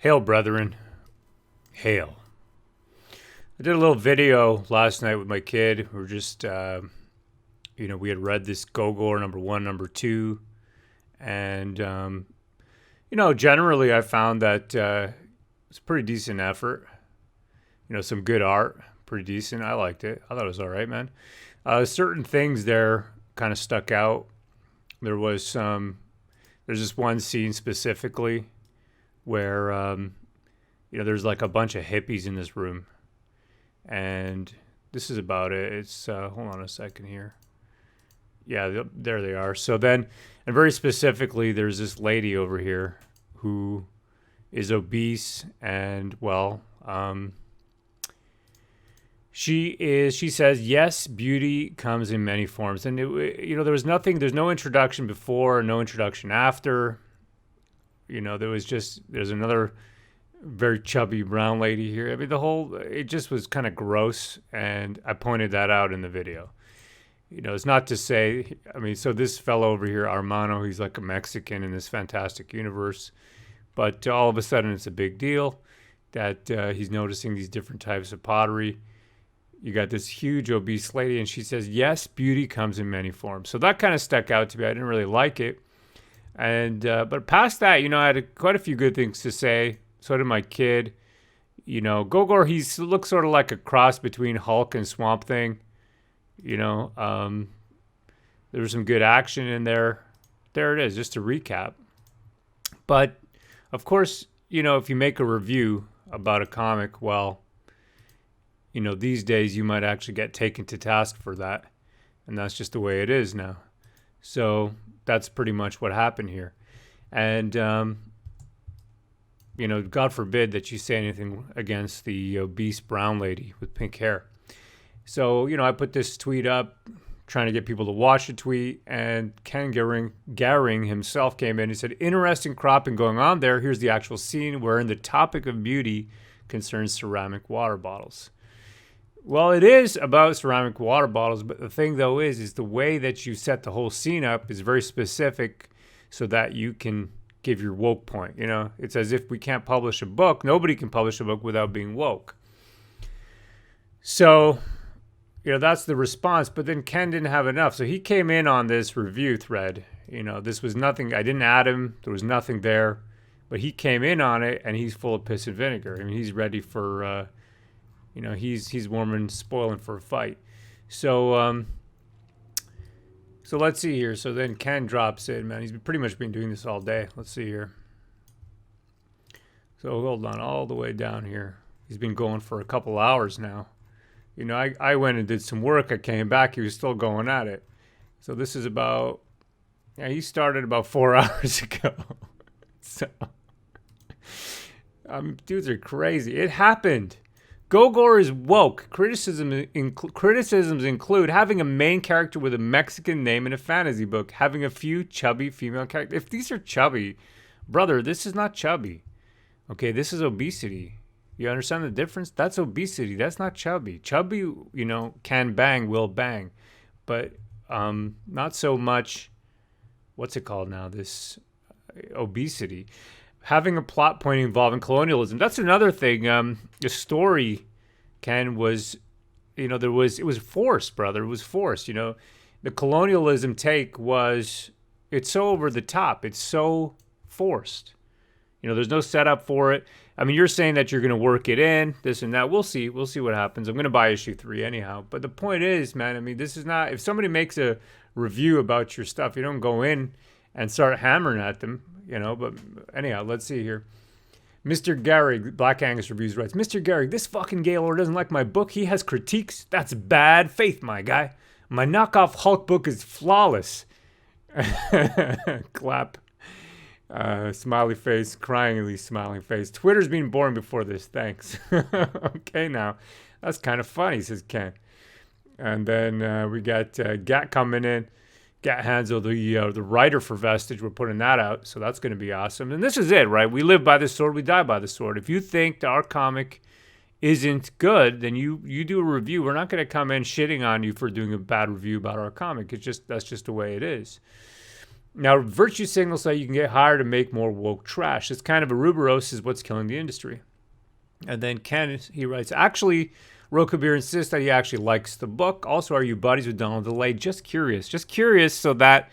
Hail, brethren. Hail. I did a little video last night with my kid. We were just, we had read this Gogor #1, #2. And, generally I found that it's a pretty decent effort. Some good art. Pretty decent. I liked it. I thought it was all right, man. Certain things there kind of stuck out. There's this one scene specifically where, there's like a bunch of hippies in this room. And this is about it. It's, hold on a second here. Yeah, there they are. So then, and very specifically, there's this lady over here who is obese and, she says, yes, beauty comes in many forms. And, there's no introduction before, no introduction after. There's another very chubby brown lady here. I mean, it just was kind of gross. And I pointed that out in the video. It's not to say, so this fellow over here, Armano, he's like a Mexican in this fantastic universe. But all of a sudden, it's a big deal that he's noticing these different types of pottery. You got this huge obese lady, and she says, yes, beauty comes in many forms. So that kind of stuck out to me. I didn't really like it. And but past that, I had quite a few good things to say. So did my kid. Gogor, he looks sort of like a cross between Hulk and Swamp Thing. There was some good action in there. There it is, just to recap. But, of course, if you make a review about a comic, these days you might actually get taken to task for that. And that's just the way it is now. So that's pretty much what happened here. And, God forbid that you say anything against the obese brown lady with pink hair. So, I put this tweet up trying to get people to watch the tweet, and Ken Garing himself came in and said, interesting cropping going on there. Here's the actual scene wherein the topic of beauty concerns ceramic water bottles. Well, it is about ceramic water bottles, but the thing, though, is the way that you set the whole scene up is very specific so that you can give your woke point. It's as if we can't publish a book. Nobody can publish a book without being woke. So, that's the response. But then Ken didn't have enough. So he came in on this review thread. This was nothing. I didn't add him. There was nothing there. But he came in on it, and he's full of piss and vinegar. He's ready for... he's warm and spoiling for a fight. So let's see here. So then Ken drops in, man. He's pretty much been doing this all day. Let's see here. So hold on, all the way down here. He's been going for a couple hours now. I went and did some work. I came back. He was still going at it. So this is about, he started about 4 hours ago. So, dudes are crazy. It happened. Gogor is woke. Criticisms include having a main character with a Mexican name in a fantasy book, having a few chubby female characters. If these are chubby, brother, this is not chubby. Okay, this is obesity. You understand the difference? That's obesity. That's not chubby. Chubby, can bang, will bang. But not so much, what's it called now? This obesity. Having a plot point involving colonialism. That's another thing. The story, Ken, was, it was forced, brother. It was forced. The colonialism take was, it's so over the top. It's so forced. There's no setup for it. You're saying that you're going to work it in, this and that. We'll see. We'll see what happens. I'm going to buy issue 3 anyhow. But the point is, man, this is not, if somebody makes a review about your stuff, you don't go in and start hammering at them. But anyhow, let's see here. Mr. Garing, Black Angus Reviews writes, Mr. Garing, this fucking Gaylord doesn't like my book. He has critiques. That's bad faith, my guy. My knockoff Hulk book is flawless. Clap. Smiley face, cryingly smiling face. Twitter's been boring before this. Thanks. Okay, now. That's kind of funny, says Ken. And then we got Gat coming in. Gat Hansel, the writer for Vestige, we're putting that out, so that's going to be awesome. And this is it, right? We live by the sword, we die by the sword. If you think our comic isn't good, then you do a review. We're not going to come in shitting on you for doing a bad review about our comic. That's just the way it is. Now, virtue signals so you can get hired to make more woke trash. This kind of Ouroboros is what's killing the industry. And then Ken, he writes, actually, Rokabir insists that he actually likes the book. Also, are you buddies with Donald DeLay? Just curious. Just curious so that,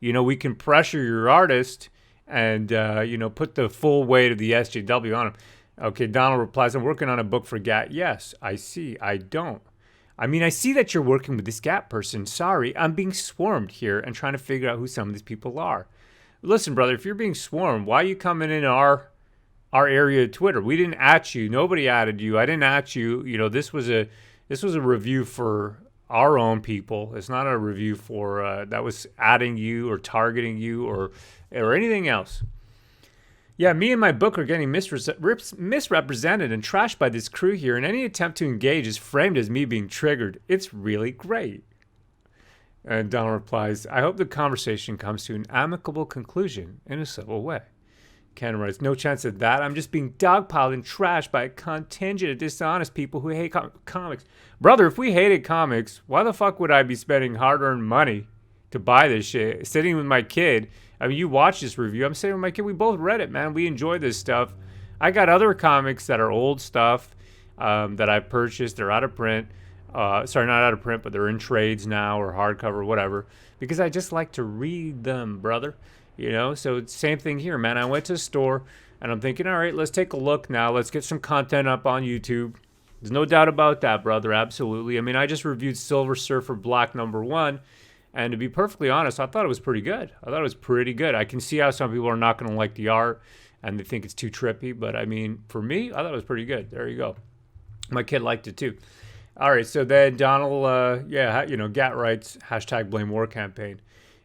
we can pressure your artist and, put the full weight of the SJW on him. Okay, Donald replies, I'm working on a book for GAT. Yes, I see. I don't. I see that you're working with this GAT person. Sorry, I'm being swarmed here and trying to figure out who some of these people are. Listen, brother, if you're being swarmed, why are you coming in our area of Twitter? We didn't at you. Nobody added you. I didn't at you. This was a review for our own people. It's not a review for that was adding you or targeting you or anything else. Yeah, me and my book are getting misrepresented and trashed by this crew here, and any attempt to engage is framed as me being triggered. It's really great. And Donald replies, I hope the conversation comes to an amicable conclusion in a civil way. Ken writes, no chance of that. I'm just being dogpiled and trashed by a contingent of dishonest people who hate comics. Brother, if we hated comics, why the fuck would I be spending hard-earned money to buy this shit? Sitting with my kid. You watch this review. I'm sitting with my kid. We both read it, man. We enjoy this stuff. I got other comics that are old stuff that I've purchased. They're out of print. Sorry, not out of print, but they're in trades now or hardcover, whatever. Because I just like to read them, brother. So it's same thing here, man. I went to the store and I'm thinking, all right, let's take a look now. Let's get some content up on YouTube. There's no doubt about that, brother. Absolutely. I just reviewed Silver Surfer Black #1. And to be perfectly honest, I thought it was pretty good. I can see how some people are not going to like the art and they think it's too trippy. But for me, I thought it was pretty good. There you go. My kid liked it too. All right. So then Donald, GAT writes, #blame war campaign.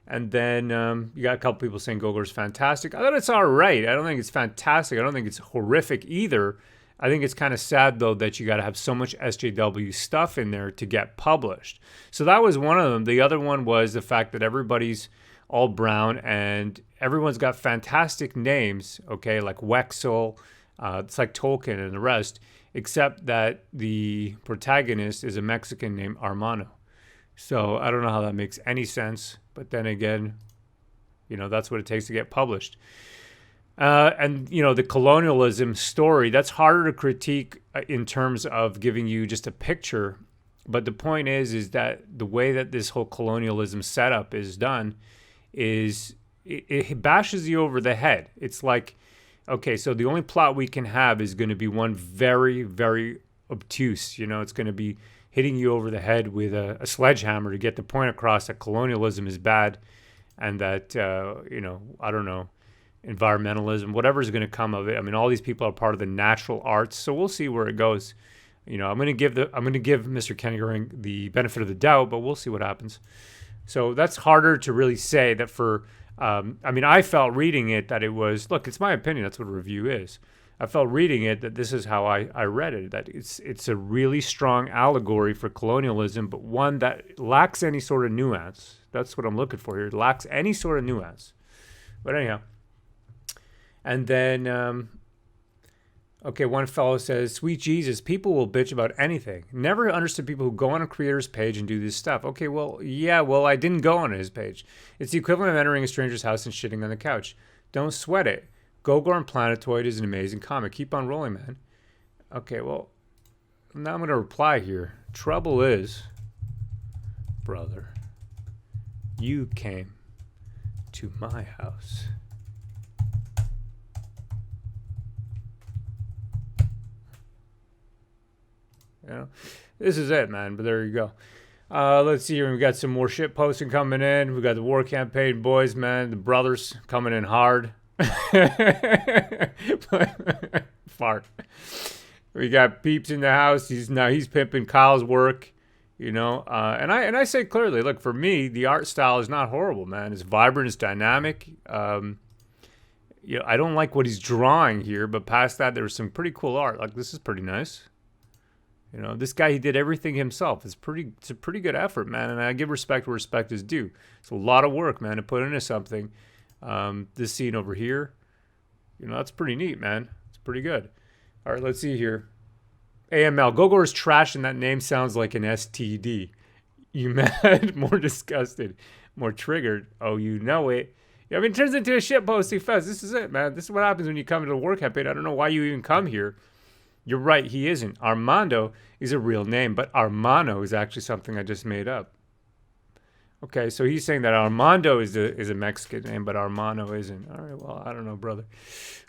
And then you got a couple people saying Gogor's fantastic. I thought it's all right. I don't think it's fantastic. I don't think it's horrific either. I think it's kind of sad, though, that you got to have so much SJW stuff in there to get published. So that was one of them. The other one was the fact that everybody's all brown and everyone's got fantastic names, okay, like Wexel, it's like Tolkien and the rest, except that the protagonist is a Mexican named Armando. So I don't know how that makes any sense. But then again, that's what it takes to get published. And the colonialism story, that's harder to critique in terms of giving you just a picture. But the point is that the way that this whole colonialism setup is done is it bashes you over the head. It's like, okay, so the only plot we can have is going to be one very, very obtuse. It's going to be hitting you over the head with a sledgehammer to get the point across that colonialism is bad and that, I don't know, environmentalism, whatever is going to come of it. All these people are part of the natural arts, so we'll see where it goes. I'm going to give Mr. Ken Garing the benefit of the doubt, but we'll see what happens. So that's harder to really say that for. I felt reading it that it was. Look, it's my opinion. That's what a review is. I felt reading it that this is how I read it. That it's a really strong allegory for colonialism, but one that lacks any sort of nuance. That's what I'm looking for here. It lacks any sort of nuance. But anyhow. And then, one fellow says, sweet Jesus, people will bitch about anything. Never understood people who go on a creator's page and do this stuff. Okay, I didn't go on his page. It's the equivalent of entering a stranger's house and shitting on the couch. Don't sweat it. Gogor and Planetoid is an amazing comic. Keep on rolling, man. Okay, well, now I'm going to reply here. Trouble is, brother, you came to my house. This is it, man. But there you go. Let's see here. We got some more shit posting coming in. We got the war campaign boys, man. The brothers coming in hard. Fart. We got Peeps in the house. He's pimping Kyle's work, and I say clearly, look, for me, the art style is not horrible, man. It's vibrant, it's dynamic. I don't like what he's drawing here, but past that, there was some pretty cool art. Like, this is pretty nice. This guy, he did everything himself. It's a pretty good effort, man. And I give respect where respect is due. It's a lot of work, man, to put into something. This scene over here, that's pretty neat, man. It's pretty good. All right, let's see here. AML, Gogor is trash and that name sounds like an STD. You mad? More disgusted. More triggered. Oh, you know it. I mean, it turns into a shitposting fest. This is it, man. This is what happens when you come to the war campaign. I don't know why you even come here. You're right, he isn't. Armando is a real name, but Armano is actually something I just made up. Okay, so he's saying that Armando is a Mexican name, but Armano isn't. All right, well, I don't know, brother.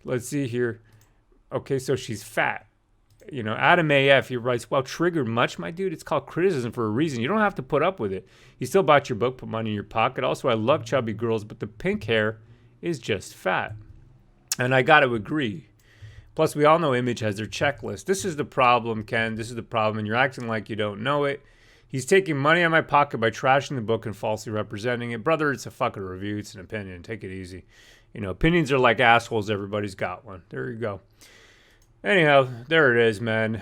Let's see here. Okay, so she's fat. You know, Adam AF, he writes, well, triggered much, my dude? It's called criticism for a reason. You don't have to put up with it. You still bought your book, put money in your pocket. Also, I love chubby girls, but the pink hair is just fat. And I got to agree. Plus, we all know Image has their checklist. This is the problem, Ken. This is the problem, and you're acting like you don't know it. He's taking money out of my pocket by trashing the book and falsely representing it. Brother, it's a fucking review. It's an opinion. Take it easy. You know, opinions are like assholes. Everybody's got one. There you go. Anyhow, there it is, man.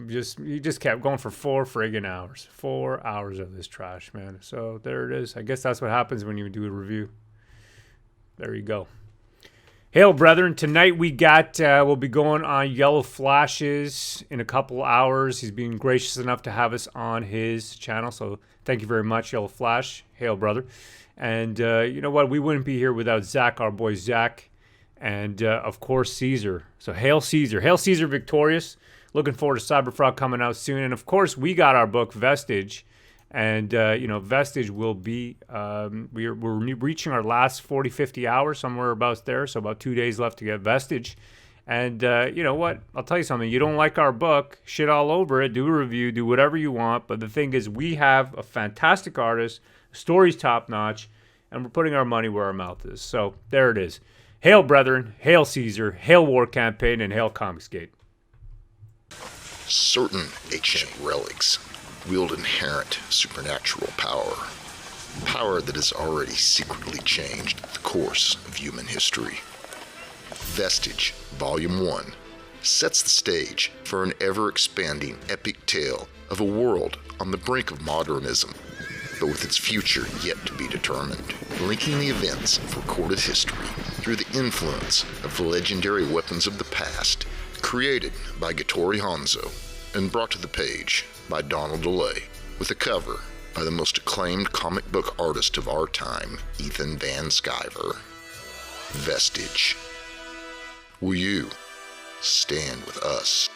He just kept going for 4 friggin' hours. 4 hours of this trash, man. So there it is. I guess that's what happens when you do a review. There you go. Hail, brethren. Tonight we got, we'll be going on Yellow Flashes in a couple hours. He's been gracious enough to have us on his channel. So thank you very much, Yellow Flash. Hail, brother. And you know what? We wouldn't be here without Zach, our boy Zach. And of course, Caesar. So hail Caesar. Hail Caesar victorious. Looking forward to Cyberfrog coming out soon. And of course, we got our book Vestige. And, you know, Vestige will be, we're reaching our last 40, 50 hours, somewhere about there. So about 2 days left to get Vestige. And you know what? I'll tell you something. You don't like our book, shit all over it, do a review, do whatever you want. But the thing is, we have a fantastic artist, story's top notch, and we're putting our money where our mouth is. So there it is. Hail, brethren. Hail, Caesar. Hail, War Campaign, and hail, Comicsgate. Certain ancient relics wield inherent supernatural power. Power that has already secretly changed the course of human history. Vestige, Volume 1, sets the stage for an ever-expanding epic tale of a world on the brink of modernism, but with its future yet to be determined, linking the events of recorded history through the influence of the legendary weapons of the past, created by Gattori Hanzo and brought to the page by Donald DeLay, with a cover by the most acclaimed comic book artist of our time, Ethan Van Sciver. Vestige. Will you stand with us?